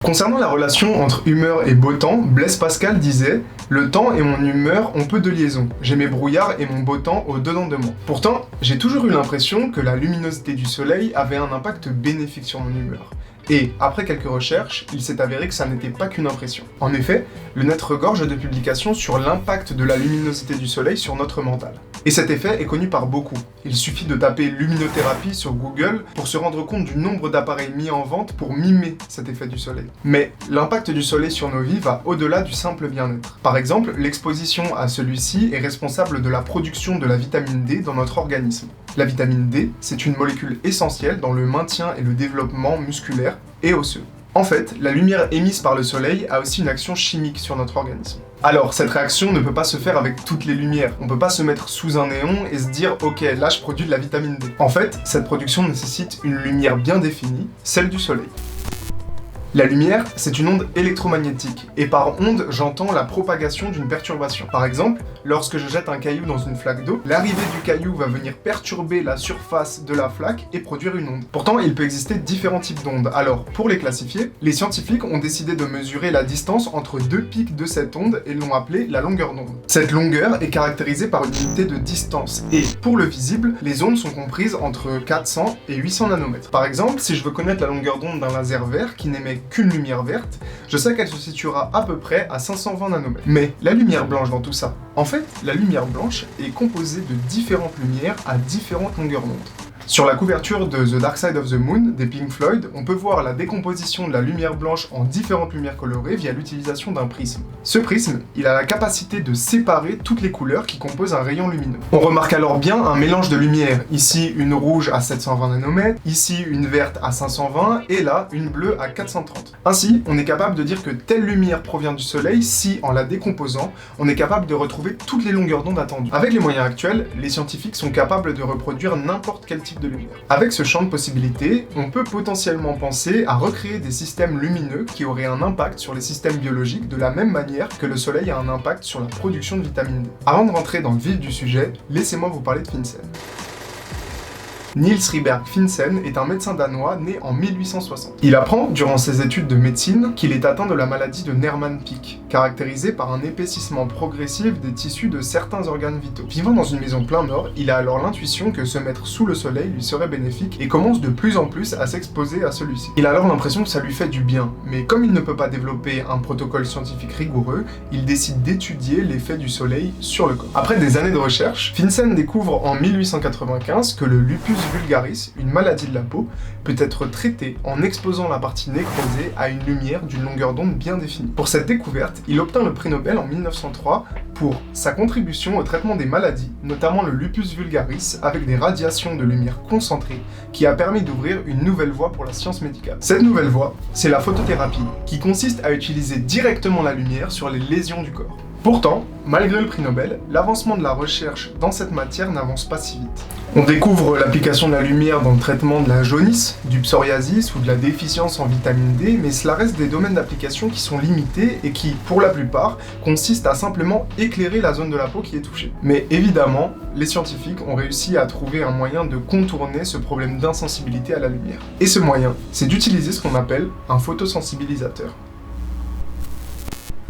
Concernant la relation entre humeur et beau temps, Blaise Pascal disait « Le temps et mon humeur ont peu de liaison. J'ai mes brouillards et mon beau temps au-dedans de moi. » Pourtant, j'ai toujours eu l'impression que la luminosité du soleil avait un impact bénéfique sur mon humeur. Et, après quelques recherches, il s'est avéré que ça n'était pas qu'une impression. En effet, le net regorge de publications sur l'impact de la luminosité du soleil sur notre mental. Et cet effet est connu par beaucoup. Il suffit de taper luminothérapie sur Google pour se rendre compte du nombre d'appareils mis en vente pour mimer cet effet du soleil. Mais l'impact du soleil sur nos vies va au-delà du simple bien-être. Par exemple, l'exposition à celui-ci est responsable de la production de la vitamine D dans notre organisme. La vitamine D, c'est une molécule essentielle dans le maintien et le développement musculaire et osseux. En fait, la lumière émise par le soleil a aussi une action chimique sur notre organisme. Alors, cette réaction ne peut pas se faire avec toutes les lumières. On peut pas se mettre sous un néon et se dire « Ok, là je produis de la vitamine D ». En fait, cette production nécessite une lumière bien définie, celle du soleil. La lumière, c'est une onde électromagnétique, et par onde, j'entends la propagation d'une perturbation. Par exemple, lorsque je jette un caillou dans une flaque d'eau, l'arrivée du caillou va venir perturber la surface de la flaque et produire une onde. Pourtant, il peut exister différents types d'ondes. Alors, pour les classifier, les scientifiques ont décidé de mesurer la distance entre deux pics de cette onde et l'ont appelée la longueur d'onde. Cette longueur est caractérisée par une unité de distance, et pour le visible, les ondes sont comprises entre 400 et 800 nanomètres. Par exemple, si je veux connaître la longueur d'onde d'un laser vert qui n'émet qu'une lumière verte, je sais qu'elle se situera à peu près à 520 nanomètres. Mais la lumière blanche dans tout ça, en fait, la lumière blanche est composée de différentes lumières à différentes longueurs d'onde. Sur la couverture de The Dark Side of the Moon des Pink Floyd, on peut voir la décomposition de la lumière blanche en différentes lumières colorées via l'utilisation d'un prisme. Ce prisme, il a la capacité de séparer toutes les couleurs qui composent un rayon lumineux. On remarque alors bien un mélange de lumière, ici une rouge à 720 nanomètres, ici une verte à 520 et là une bleue à 430. Ainsi, on est capable de dire que telle lumière provient du soleil si, en la décomposant, on est capable de retrouver toutes les longueurs d'onde attendues. Avec les moyens actuels, les scientifiques sont capables de reproduire n'importe quel type de lumière. Avec ce champ de possibilités, on peut potentiellement penser à recréer des systèmes lumineux qui auraient un impact sur les systèmes biologiques de la même manière que le soleil a un impact sur la production de vitamine D. Avant de rentrer dans le vif du sujet, laissez-moi vous parler de Finsen. Niels Rieberg Finsen est un médecin danois né en 1860. Il apprend, durant ses études de médecine, qu'il est atteint de la maladie de Nerman-Pick, caractérisée par un épaississement progressif des tissus de certains organes vitaux. Vivant dans une maison plein nord, il a alors l'intuition que se mettre sous le soleil lui serait bénéfique et commence de plus en plus à s'exposer à celui-ci. Il a alors l'impression que ça lui fait du bien, mais comme il ne peut pas développer un protocole scientifique rigoureux, il décide d'étudier l'effet du soleil sur le corps. Après des années de recherche, Finsen découvre en 1895 que le lupus vulgaris, une maladie de la peau, peut être traitée en exposant la partie nécrosée à une lumière d'une longueur d'onde bien définie. Pour cette découverte, il obtint le prix Nobel en 1903 pour sa contribution au traitement des maladies, notamment le lupus vulgaris, avec des radiations de lumière concentrées, qui a permis d'ouvrir une nouvelle voie pour la science médicale. Cette nouvelle voie, c'est la photothérapie, qui consiste à utiliser directement la lumière sur les lésions du corps. Pourtant, malgré le prix Nobel, l'avancement de la recherche dans cette matière n'avance pas si vite. On découvre l'application de la lumière dans le traitement de la jaunisse, du psoriasis ou de la déficience en vitamine D, mais cela reste des domaines d'application qui sont limités et qui, pour la plupart, consistent à simplement éclairer la zone de la peau qui est touchée. Mais évidemment, les scientifiques ont réussi à trouver un moyen de contourner ce problème d'insensibilité à la lumière. Et ce moyen, c'est d'utiliser ce qu'on appelle un photosensibilisateur.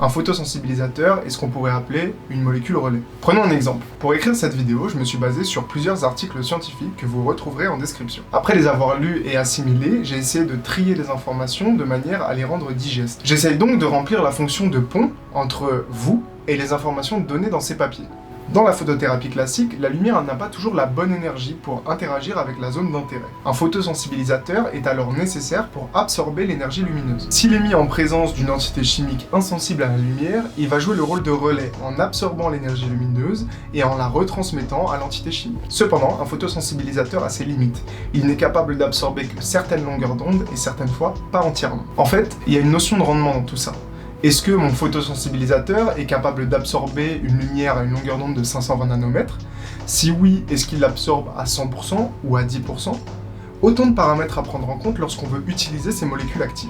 Un photosensibilisateur est ce qu'on pourrait appeler une molécule relais. Prenons un exemple. Pour écrire cette vidéo, je me suis basé sur plusieurs articles scientifiques que vous retrouverez en description. Après les avoir lus et assimilés, j'ai essayé de trier les informations de manière à les rendre digestes. J'essaye donc de remplir la fonction de pont entre vous et les informations données dans ces papiers. Dans la photothérapie classique, la lumière n'a pas toujours la bonne énergie pour interagir avec la zone d'intérêt. Un photosensibilisateur est alors nécessaire pour absorber l'énergie lumineuse. S'il est mis en présence d'une entité chimique insensible à la lumière, il va jouer le rôle de relais en absorbant l'énergie lumineuse et en la retransmettant à l'entité chimique. Cependant, un photosensibilisateur a ses limites. Il n'est capable d'absorber que certaines longueurs d'onde et certaines fois pas entièrement. En fait, il y a une notion de rendement dans tout ça. Est-ce que mon photosensibilisateur est capable d'absorber une lumière à une longueur d'onde de 520 nanomètres? Si oui, est-ce qu'il l'absorbe à 100% ou à 10%? Autant de paramètres à prendre en compte lorsqu'on veut utiliser ces molécules actives.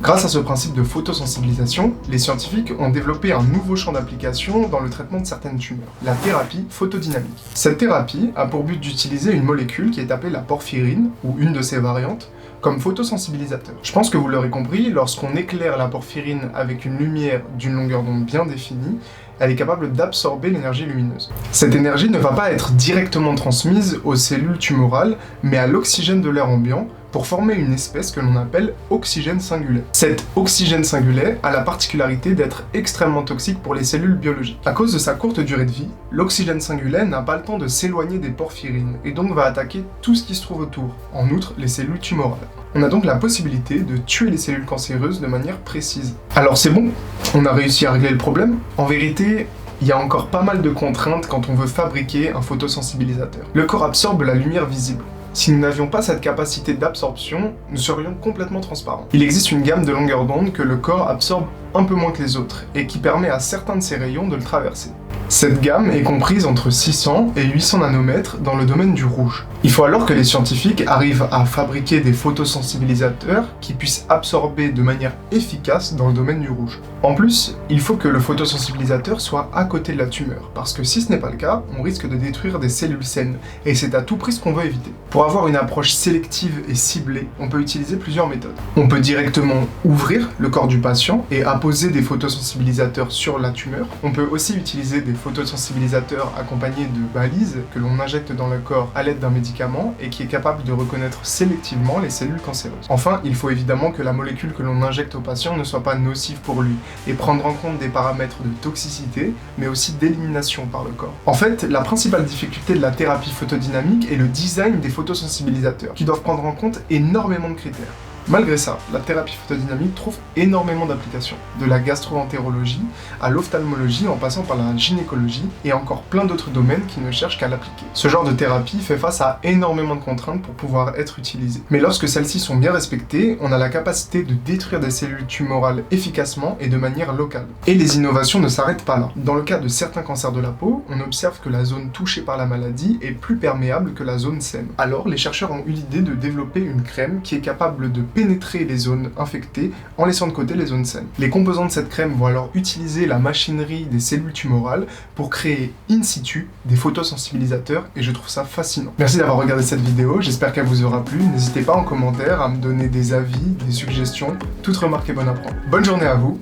Grâce à ce principe de photosensibilisation, les scientifiques ont développé un nouveau champ d'application dans le traitement de certaines tumeurs, la thérapie photodynamique. Cette thérapie a pour but d'utiliser une molécule qui est appelée la porphyrine, ou une de ses variantes, comme photosensibilisateur. Je pense que vous l'aurez compris, lorsqu'on éclaire la porphyrine avec une lumière d'une longueur d'onde bien définie, elle est capable d'absorber l'énergie lumineuse. Cette énergie ne va pas être directement transmise aux cellules tumorales, mais à l'oxygène de l'air ambiant, pour former une espèce que l'on appelle oxygène singulé. Cet oxygène singulé a la particularité d'être extrêmement toxique pour les cellules biologiques. À cause de sa courte durée de vie, l'oxygène singulé n'a pas le temps de s'éloigner des porphyrines, et donc va attaquer tout ce qui se trouve autour, en outre les cellules tumorales. On a donc la possibilité de tuer les cellules cancéreuses de manière précise. Alors c'est bon, on a réussi à régler le problème. En vérité, il y a encore pas mal de contraintes quand on veut fabriquer un photosensibilisateur. Le corps absorbe la lumière visible. Si nous n'avions pas cette capacité d'absorption, nous serions complètement transparents. Il existe une gamme de longueurs d'onde que le corps absorbe un peu moins que les autres, et qui permet à certains de ces rayons de le traverser. Cette gamme est comprise entre 600 et 800 nanomètres dans le domaine du rouge. Il faut alors que les scientifiques arrivent à fabriquer des photosensibilisateurs qui puissent absorber de manière efficace dans le domaine du rouge. En plus, il faut que le photosensibilisateur soit à côté de la tumeur, parce que si ce n'est pas le cas, on risque de détruire des cellules saines, et c'est à tout prix ce qu'on veut éviter. Pour avoir une approche sélective et ciblée, on peut utiliser plusieurs méthodes. On peut directement ouvrir le corps du patient et apposer des photosensibilisateurs sur la tumeur. On peut aussi utiliser des photosensibilisateurs accompagnés de balises que l'on injecte dans le corps à l'aide d'un médicament et qui est capable de reconnaître sélectivement les cellules cancéreuses. Enfin, il faut évidemment que la molécule que l'on injecte au patient ne soit pas nocive pour lui et prendre en compte des paramètres de toxicité, mais aussi d'élimination par le corps. En fait, la principale difficulté de la thérapie photodynamique est le design des photosensibilisateurs, qui doivent prendre en compte énormément de critères. Malgré ça, la thérapie photodynamique trouve énormément d'applications, de la gastro-entérologie à l'ophtalmologie en passant par la gynécologie et encore plein d'autres domaines qui ne cherchent qu'à l'appliquer. Ce genre de thérapie fait face à énormément de contraintes pour pouvoir être utilisée. Mais lorsque celles-ci sont bien respectées, on a la capacité de détruire des cellules tumorales efficacement et de manière locale. Et les innovations ne s'arrêtent pas là. Dans le cas de certains cancers de la peau, on observe que la zone touchée par la maladie est plus perméable que la zone saine. Alors, les chercheurs ont eu l'idée de développer une crème qui est capable de pénétrer les zones infectées en laissant de côté les zones saines. Les composants de cette crème vont alors utiliser la machinerie des cellules tumorales pour créer in situ des photosensibilisateurs et je trouve ça fascinant. Merci d'avoir regardé cette vidéo, j'espère qu'elle vous aura plu. N'hésitez pas en commentaire à me donner des avis, des suggestions, toute remarque est bonne à prendre. Bonne journée à vous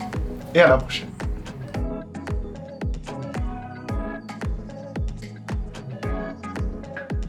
et à la prochaine.